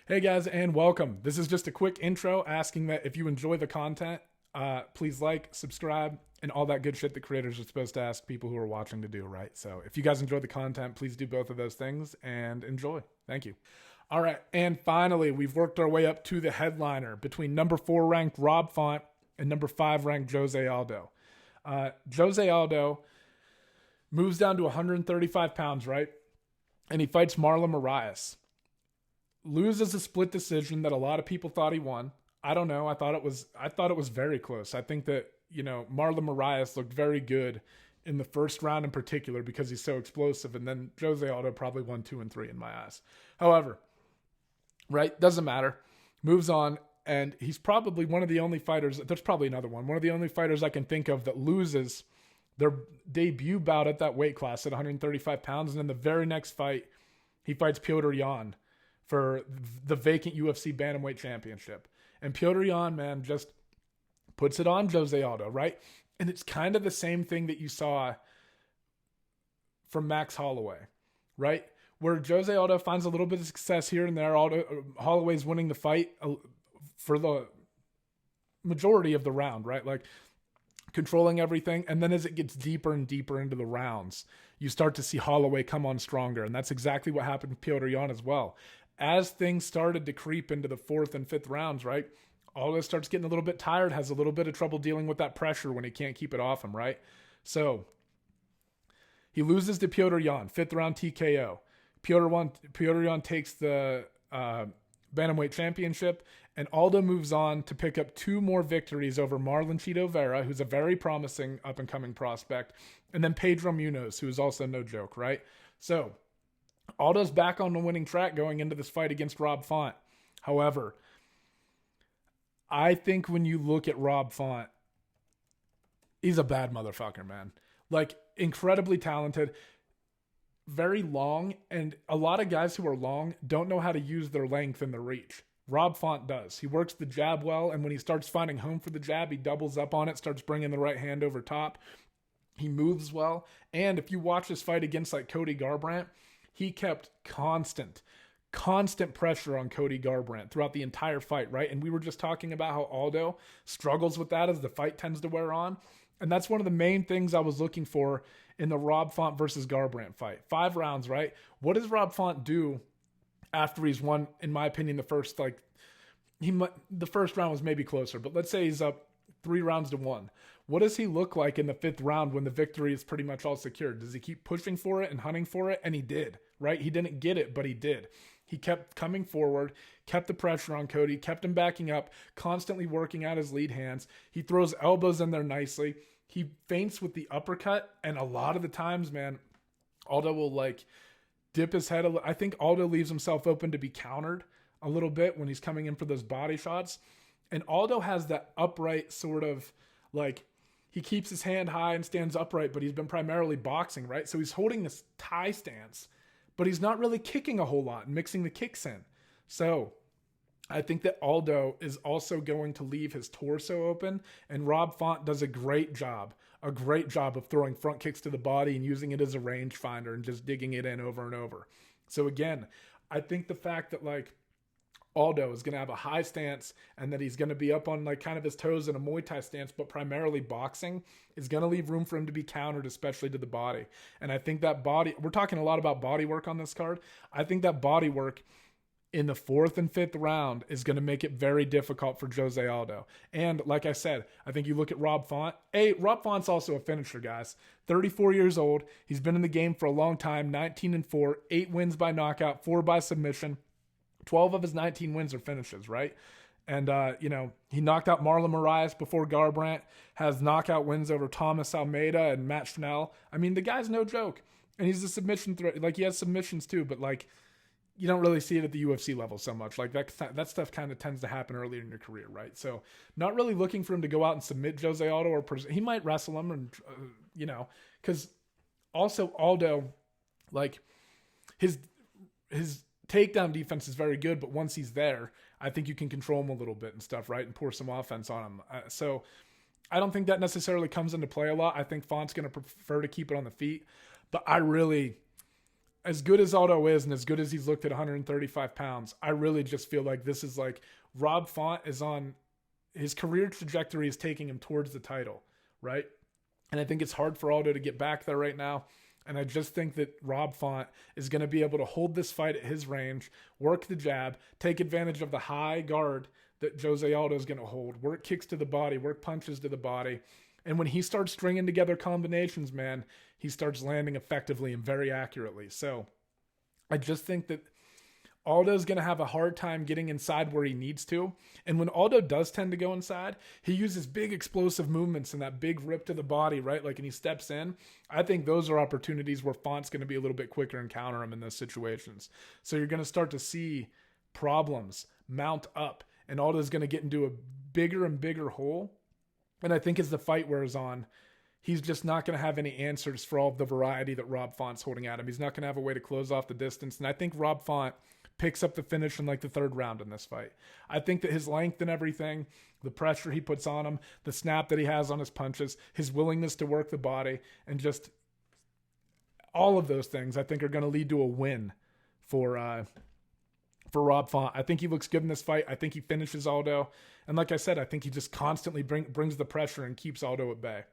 Hey guys, and welcome. This is just a quick intro asking that if you enjoy the content, please like, subscribe, and all that good shit that creators are supposed to ask people who are watching to do, right? So if you guys enjoy the content, please do both of those things and enjoy. Thank you. All right, and finally, we've worked our way up to the headliner between number 4 ranked Rob Font and number 5 ranked Jose Aldo. Jose Aldo moves down to 135 pounds, right? And he fights Marlon Moraes. Loses a split decision that a lot of people thought he won. I don't know. I thought it was very close. I think that, Marlon Moraes looked very good in the first round in particular because he's so explosive. And then Jose Aldo probably won 2 and 3 in my eyes. However, right, doesn't matter. Moves on. And he's probably one of the only fighters, there's probably another one of the only fighters I can think of that loses their debut bout at that weight class at 135 pounds. And then the very next fight, he fights Petr Yan for the vacant UFC bantamweight championship. And Petr Yan, man, just puts it on Jose Aldo, right? And it's kind of the same thing that you saw from Max Holloway, right? Where Jose Aldo finds a little bit of success here and there. Holloway's winning the fight for the majority of the round, right? Like controlling everything. And then as it gets deeper and deeper into the rounds, you start to see Holloway come on stronger. And that's exactly what happened with Petr Yan as well. As things started to creep into the 4th and 5th rounds, right? Aldo starts getting a little bit tired, has a little bit of trouble dealing with that pressure when he can't keep it off him, right? So he loses to Petr Yan, 5th round TKO. Petr Yan takes the bantamweight championship, and Aldo moves on to pick up 2 more victories over Marlon Chito Vera, who's a very promising up-and-coming prospect, and then Pedro Munoz, who is also no joke, right? So Aldo's back on the winning track going into this fight against Rob Font. However, I think when you look at Rob Font, he's a bad motherfucker, man. Like, incredibly talented, very long, and a lot of guys who are long don't know how to use their length and their reach. Rob Font does. He works the jab well, and when he starts finding home for the jab, he doubles up on it, starts bringing the right hand over top. He moves well, and if you watch this fight against, like, Cody Garbrandt, he kept constant pressure on Cody Garbrandt throughout the entire fight, right? And we were just talking about how Aldo struggles with that as the fight tends to wear on. And that's one of the main things I was looking for in the Rob Font versus Garbrandt fight. 5 rounds, right? What does Rob Font do after he's won, in my opinion, the first round was maybe closer, but let's say he's up 3 rounds to 1. What does he look like in the 5th round when the victory is pretty much all secured? Does he keep pushing for it and hunting for it? And he did, right? He didn't get it, but he did. He kept coming forward, kept the pressure on Cody, kept him backing up, constantly working out his lead hands. He throws elbows in there nicely. He feints with the uppercut, and a lot of the times, man, Aldo will like dip his head. I think Aldo leaves himself open to be countered a little bit when he's coming in for those body shots. And Aldo has that upright sort of like, he keeps his hand high and stands upright, but he's been primarily boxing, right? So he's holding this tie stance, but he's not really kicking a whole lot and mixing the kicks in. So I think that Aldo is also going to leave his torso open, and Rob Font does a great job of throwing front kicks to the body and using it as a rangefinder and just digging it in over and over. So again, I think the fact that like Aldo is going to have a high stance and that he's going to be up on like kind of his toes in a Muay Thai stance, but primarily boxing, is going to leave room for him to be countered, especially to the body. And I think that we're talking a lot about body work on this card. I think that body work in the 4th and 5th round is going to make it very difficult for Jose Aldo. And like I said, I think you look at Rob Font. Rob Font's also a finisher, guys. 34 years old. He's been in the game for a long time, 19-4, 8 wins by knockout, 4 by submission. 12 of his 19 wins are finishes, right? And, he knocked out Marlon Moraes before Garbrandt, has knockout wins over Thomas Almeida and Matt Schnell. I mean, the guy's no joke. And he's a submission threat. Like, he has submissions too, but, like, you don't really see it at the UFC level so much. Like, that stuff kind of tends to happen earlier in your career, right? So, not really looking for him to go out and submit Jose Aldo, or he might wrestle him, and because also Aldo, like, his takedown defense is very good, but once he's there, I think you can control him a little bit and stuff, right? And pour some offense on him. So I don't think that necessarily comes into play a lot. I think Font's going to prefer to keep it on the feet, but I really as good as Aldo is and as good as he's looked at 135 pounds, I really just feel like this is like Rob Font is on his career trajectory is taking him towards the title, right? And I think it's hard for Aldo to get back there right now. And I just think that Rob Font is going to be able to hold this fight at his range, work the jab, take advantage of the high guard that Jose Aldo is going to hold, work kicks to the body, work punches to the body. And when he starts stringing together combinations, man, he starts landing effectively and very accurately. So I just think that Aldo's going to have a hard time getting inside where he needs to. And when Aldo does tend to go inside, he uses big explosive movements and that big rip to the body, right? Like, and he steps in. I think those are opportunities where Font's going to be a little bit quicker and counter him in those situations. So you're going to start to see problems mount up, and Aldo's going to get into a bigger and bigger hole. And I think as the fight wears on, he's just not going to have any answers for all of the variety that Rob Font's holding at him. He's not going to have a way to close off the distance. And I think Rob Font picks up the finish in like the third round in this fight. I think that his length and everything, the pressure he puts on him, the snap that he has on his punches, his willingness to work the body, and just all of those things I think are going to lead to a win for Rob Font. I think he looks good in this fight. I think he finishes Aldo. And like I said, I think he just constantly brings the pressure and keeps Aldo at bay.